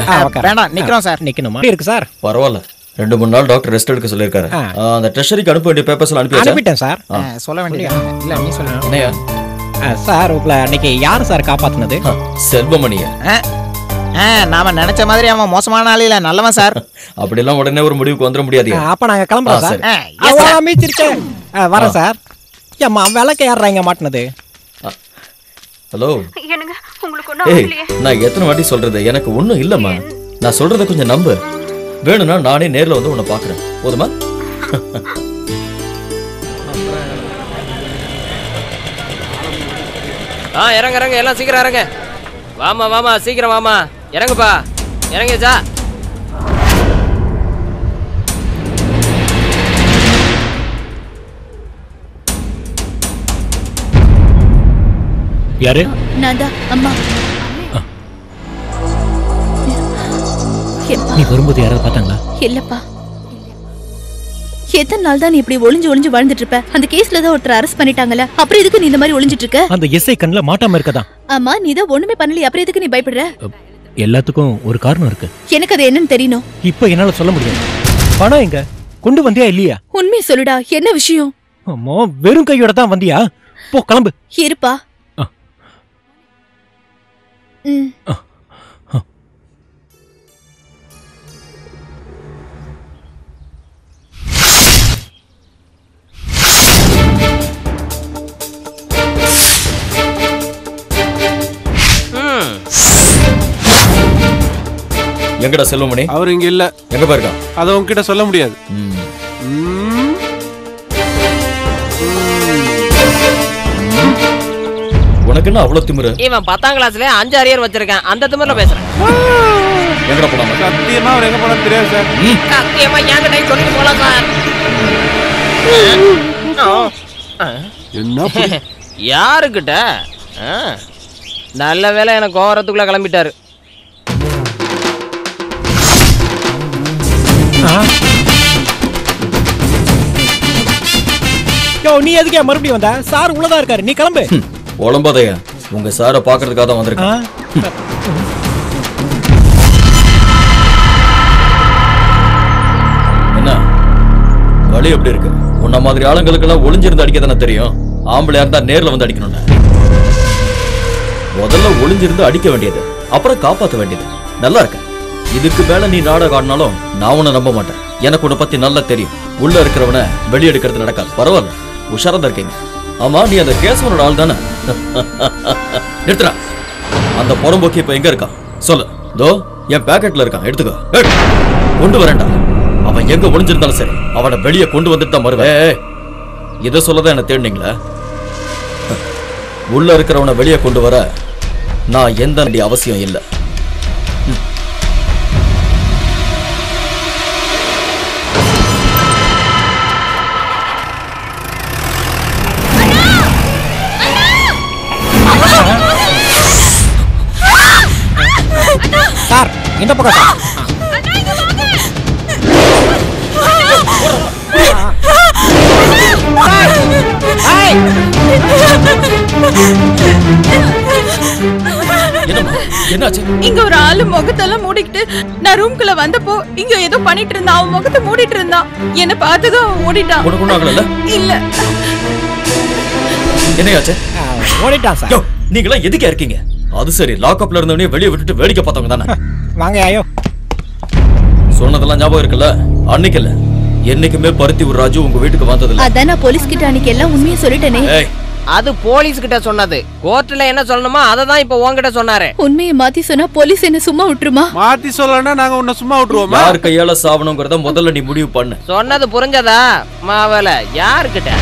உட்காருங்கய்யா. வேண்டாம், நிக்கிறோம் சார். நிக்கணுமா? இருக்கு சார். பரவாயில்ல, 2-3 நாள் டாக்டர் ரெஸ்ட் எடுக்க சொல்லியிருக்காரு. அந்த ட்ரெஷரிக்கு அனுப்ப வேண்டிய பேப்பர்ஸ் எல்லாம் அனுப்பிட்டேன் சார். சொல்ல வேண்டியது இல்ல, நீ சொல்லுங்க. என்னையா சார், உங்களை அன்னைக்கு யார் சார் காப்பாத்துனது? செல்வமணியா? நாம நினைச்ச மாதிரி அவன் மோசமான ஆள் இல்ல, நல்லவன் சார். அப்படிலாம் உடனே ஒரு முடிவுக்கு வந்துட முடியாது. அப்ப நாங்க கிளம்புறோம் சார். மீச்சிருக்கேன், வரேன் சார். ஏம்மா விளக்க யாருறாங்க மாட்டினது? ஹலோ, நான் எத்தனை வாட்டி சொல்றது, எனக்கு ஒண்ணும் இல்லம்மா. நான் சொல்றத கொஞ்சம் நம்பு. வேணும்னா நானே நேர்ல வந்து உன்னை பாக்குறேன், போதுமா? இறங்க இறங்க, எல்லாம் சீக்கிரம் இறங்க. வாமா வாமா, சீக்கிரம் வாமா, இறங்குப்பா. இறங்கிச்சா? யாரு? நான் தான் அம்மா. நீ வரும்போது யாராவது பார்த்தாங்களா? இல்லப்பா. எத்தனை நாள் தான் நீ இப்படி ஒளிஞ்சு ஒளிஞ்சு வாழ்ந்துட்டு இருப்ப? அந்த கேஸ்ல தான் ஒருத்தர் அரெஸ்ட் பண்ணிட்டாங்கல, அப்புறம் எதுக்கு நீ இந்த மாதிரி ஒளிஞ்சிட்டு இருக்க? அந்த எஸ்ஐ கண்ணுல மாட்டாம இருக்கதான். ஆமா, நீ தான் ஒண்ணுமே பண்ணல, அப்புறம் எதுக்கு நீ பயப்படுற? எல்லாத்துக்கும் ஒரு காரணம் இருக்கு. எனக்கு அது என்னன்னு தெரியணும். இப்ப என்னால சொல்ல முடியாது. பணம் எங்க கொண்டு வந்தியா இல்லையா? உண்மையை சொல்லுடா, என்ன விஷயம்? அம்மா, வெறும் கையோட தான் வந்தியா? போ, கிளம்பு. இருப்பா. எங்கடா செல்வமணி? அவர் இங்க இல்ல. எங்க போயிருக்கா? அத உன்கிட்ட சொல்ல முடியாது. உனக்கு என்ன அவ்வளவு திமிரு? இவன் 10ஆம் கிளாஸ்ல 5 அரியர் வச்சிருக்கான், அந்த திமிர்ல பேசுறேன். எங்கடா போனாம? சத்தியமா அவர் எங்க போனான்னு தெரியாது சார். சத்தியமா என்கிட்ட சொல்லிட்டு போலாம் சார். என்ன யாருக்கிட்ட? நல்ல வேலை, எனக்கு கோவரத்துக்குள்ள கிளம்பிட்டாரு. நீ எதுக்கே மறுபடியும் வந்த? சார் உள்ளதா இருக்காரு, நீ கிளம்பு. உளம்பாதையா, உங்க சாரை பாக்குறதுக்காக தான் வந்திருக்கேன். என்ன வழி எப்படி இருக்கு? உன்ன மாதிரி ஆளுங்களுக்கு எல்லாம் ஒளிஞ்சிருந்து அடிக்க தானே தெரியும். ஆம்பளையா இருந்தா நேர்ல வந்து அடிக்கணும். முதல்ல ஒளிஞ்சிருந்து அடிக்க வேண்டியது, அப்புறம் காப்பாற்ற வேண்டியது. நல்லா இருக்க. இதுக்கு மேல நீ நாடகம் ஆடினாலும் நான் உன்னை நம்ப மாட்டேன். எனக்கு உன்னை பத்தி நல்லா தெரியும். உள்ள இருக்கிறவன வெளியெடுக்கிறது நடக்காது. பரவாயில்ல, உஷாரா இருக்கீங்க. ஆமா, நீ அந்த கேசவனோட ஆள் தானே? நிறுத்துறா. அந்த புறம்போக்கி இப்ப எங்க இருக்கான் சொல்லு. தோ என் பேக்கெட்ல இருக்கான், எடுத்துக்கோ. கொண்டு வரேன்டா. அவன் எங்க ஒளிஞ்சிருந்தாலும் சரி, அவனை வெளியே கொண்டு வந்துட்டு தான் வருவேன். இதை சொல்லதான் என்ன தேடினீங்களா? உள்ள இருக்கிறவனை வெளியே கொண்டு வர நான் எந்த அவசியம் இல்லை. சார், இந்த பக்கம் சார். இங்க ஒரு ஆளு முகத்தெல்லாம் மூடிக்கிட்டு நான் ரூம்குள்ள வந்தப்போ இங்க ஏதோ பண்ணிட்டு இருந்தான். அவன் முகத்தை மூடிட்டு இருந்தான். என்ன பார்த்ததும் ஓடிட்டான். இல்ல, என்னையாச்சு? ஓடிட்டான் சார். நீங்களா எதுக்கே இருக்கீங்க? அது சரி, லாக்அப்ல இருந்தவனே வெளியே விட்டுட்டு வேடிக்கை பார்த்தவங்க தானே? வாங்க ஐயோ. சொன்னதெல்லாம் ஞாபகம் இருக்குல்ல? அன்னைக்கு இல்ல, என்னைக்குமே பருத்தி ராஜு உங்க வீட்டுக்கு வந்ததில்ல. அதான் நான் போலீஸ் கிட்ட அன்னைக்கு எல்லாம் உண்மையை சொல்லிட்டேனே. அது போலீஸ் கிட்ட சொன்னது. கோர்ட்ல என்ன சொல்லணுமோ அதை தான் இப்ப உன்கிட்ட சொன்னாரு. உண்மையை மாத்தி சொன்னா போலீஸ் என்ன சும்மா விட்டுருமா? மாத்தி சொல்லலன்னா நாங்க உன்னை சும்மா விட்டுருவோமா? யார் கையால சாவணும்ங்கறத முதல்ல நீ முடிவு பண்ணு. சொன்னது புரிஞ்சதா? மாவல யார்கிட்ட?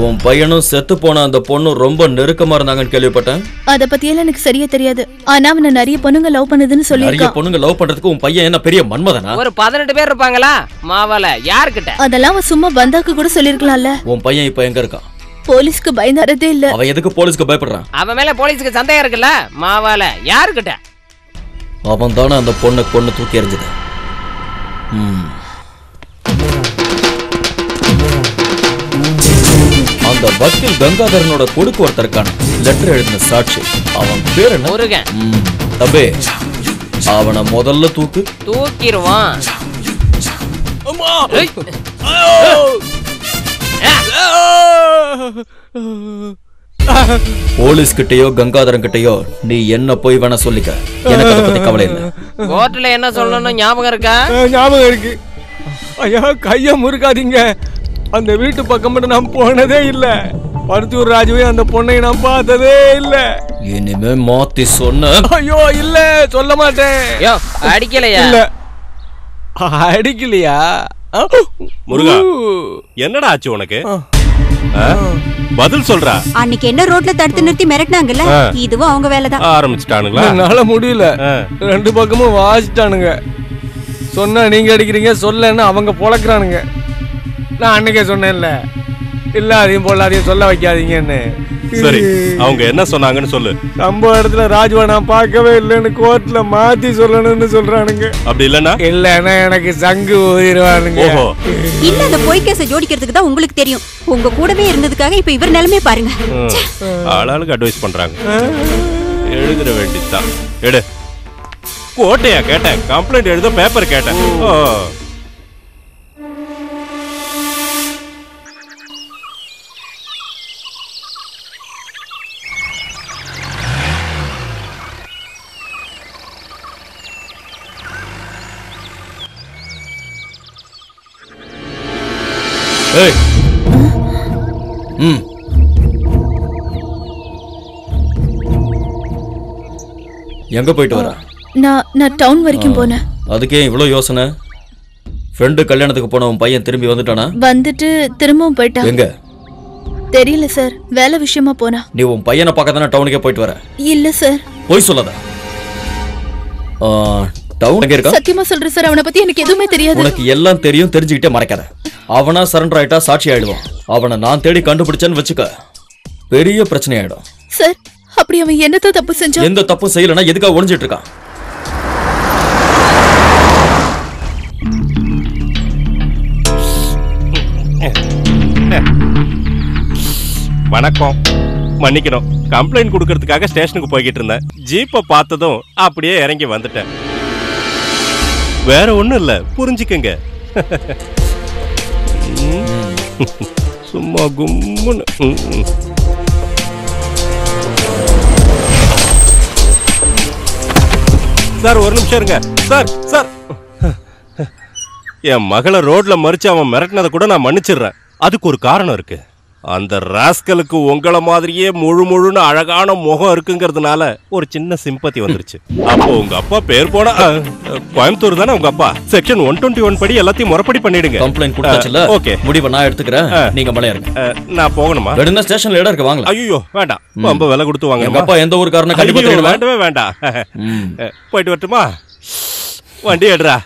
உன் பையனும் செத்து போன அந்த பொண்ணு ரொம்ப நெருக்கமா இருந்தாங்கன்னு கேள்விப்பட்டேன். அத பத்தி எல்லாம் எனக்கு சரியா தெரியாது. ஆனா அவன நிறைய பொண்ணுங்க லவ் பண்ணுதுன்னு சொல்லிருக்கான். நிறைய பொண்ணுங்க லவ் பண்றதுக்கு உன் பையன் என்ன பெரிய மன்மதனா? ஒரு 18 பேர் இருப்பாங்களா? மாவல யார்கிட்ட? அதெல்லாம் அவன் சும்மா வந்தாக்கு கூட சொல்லிருக்கலாம்ல. உன் பையன் இப்ப எங்க இருக்கான்? போலீஸ்க்கு பயந்தாரதே இல்ல. அவன் எதுக்கு போலீஸ்க்கு பயப்படுறான்? அவன் மேல போலீஸ்க்கு சந்தேகம் இருக்குல்ல? மாவல யார்கிட்ட? அவன் தானே அந்த பொண்ணை கொன்னு தூக்கி எறிஞ்சது. அந்த வக்கீல் கங்காதரனோட கொடுக்கு ஒருத்தருக்கான லெட்டர் எழுதின சாட்சி. அவன் பேர் என்ன? முருகன். தம்பி, அவனை முதல்ல தூக்கிடுவான். போலீஸ் கிட்டயோ கங்காதரன் கிட்டயோ நீ என்ன போய் வேணா சொல்லிக்க, எனக்கு அதை பத்தி கவலை இல்லை. கோர்ட்ல என்ன சொல்லணும் ஞாபகம் இருக்கா? ஞாபகம் இருக்கு. ஐயா கைய முறுக்காதீங்க. அந்த வீட்டு பக்கம் மட்டும் நான் போனதே இல்ல. பருத்தியூர் ராஜுவே அந்த பொண்ணை நான் பார்த்ததே இல்ல. இனிமே மாத்தி சொன்ன. ஐயோ இல்ல, சொல்ல மாட்டேன். அடிக்கலையா? இல்ல அடிக்கலையா? முருகா, என்னடா ஆச்சு உனக்கு? பதில் சொல்றா. அன்னைக்கு என்ன ரோட்ல தடுத்து நிறுத்தி மிரட்டினாங்கல்ல, இதுவும் அவங்க வேலைதான். ஆரம்பிச்சிட்டானுங்களா? என்னால முடியல. ரெண்டு பக்கமும் வாசிட்டானுங்க. சொன்னா நீங்க அடிக்கிறீங்க, சொல்லன்னா அவங்க பொழக்கிறானுங்க. நான் அன்னைக்கே சொன்னேன்ல, இல்லாதையும் பொல்லாதையும் சொல்ல வைக்காதீங்கன்னு. சரி, அவங்க என்ன சொன்னாங்கன்னு சொல்லு. சம்பவ இடத்துல ராஜுவா நான் பார்க்கவே இல்லைன்னு கோர்ட்ல மாத்தி சொல்லணும்னு சொல்றானுங்க. அப்படி இல்லன்னா எனக்கு சங்கு ஊதிடுவானுங்க. ஓஹோ, இல்ல அந்த பொய் கேஸை ஜோடிக்கிறதுக்கு தான் உங்களுக்கு தெரியும். உங்க கூடவே இருந்ததுக்காக இப்ப இவர் நிலைமை பாருங்க. ஆளாளுக்கு அட்வைஸ் பண்றாங்க. எழுதிட வேண்டியதுதான். எடு. கோட்டையா கேட்டேன், கம்ப்ளைண்ட் எழுத பேப்பர் கேட்டேன். எங்க போயிட்டு வர? நான் டவுன் வரைக்கும் போனேன். அதுக்கே இவ்வளவு யோசனை? ஃப்ரெண்டு கல்யாணத்துக்கு போன உன் பையன் திரும்பி வந்துட்டானா? வந்துட்டு திரும்பவும் போயிட்டான். எங்க தெரியல சார், வேலை விஷயமா போனா. நீ உன் பையனை பார்க்க தானே டவுனுக்கே போயிட்டு வர? இல்ல சார். போய் சொல்லாத. டவுன் எங்க இருக்கா? சத்தியமா சொல்றேன் சார், அவனை பத்தி எனக்கு எதுவுமே தெரியாது. உனக்கு எல்லாம் தெரியும், தெரிஞ்சுக்கிட்டே மறைக்காத. அவனா சரண்டர் ஆயிட்டா சாட்சி ஆயிடுவான். அவனை நான் தேடி கண்டுபிடிச்சேன்னு வச்சுக்க, பெரிய பிரச்சனை ஆயிடும். சார், அப்படி அவன் என்னதான் தப்பு செஞ்சான்? எந்த தப்பு செய்யலன்னா எதுக்காக ஒளிஞ்சிட்டு இருக்கான்? வணக்கம், மன்னிக்கணும். கம்ப்ளைண்ட் கொடுக்கறதுக்காக ஸ்டேஷனுக்கு போய்கிட்டு இருந்தேன். ஜீப்பை பார்த்ததும் அப்படியே இறங்கி வந்துட்டேன். வேற ஒண்ணும் இல்ல, புரிஞ்சுக்கங்க. சும்மா கும்முன்னு. சார் ஒரு நிமிஷம் இருங்க. சார் சார், என் மகளை ரோட்ல மறிச்சு அவன் மிரட்டினதை கூட நான் மன்னிச்சிடுறேன். அதுக்கு ஒரு காரணம் இருக்கு. அந்த ராஸ்கலுக்கு உங்களை மாதிரியே முழுன்னு அழகான முகம் இருக்குங்கிறதுனால ஒரு சின்ன சிம்பத்தி வந்துருச்சு. அப்போ உங்க அப்பா பேர் போன கோயம்புத்தூர் தானே உங்க அப்பா? செக்ஷன் 121 படி எல்லாத்தையும் முறைப்படி பண்ணிடுங்க. கம்ப்ளைண்ட் கொடுத்தாச்சுல? ஓகே, முடிவை நான் எடுத்துக்கிறேன். நீங்க மலையா இருங்க. நான் போகணுமா? வேணும்னா ஸ்டேஷன்ல இடம் இருக்கு, வாங்க. ஐயோ வேண்டாம், ரொம்ப விலை கொடுத்து வாங்க. எங்க அப்பா எந்த ஊருக்காரனா கண்டிப்பா வேண்டவே வேண்டாம். போயிட்டு வரட்டுமா? வண்டி எடுறா.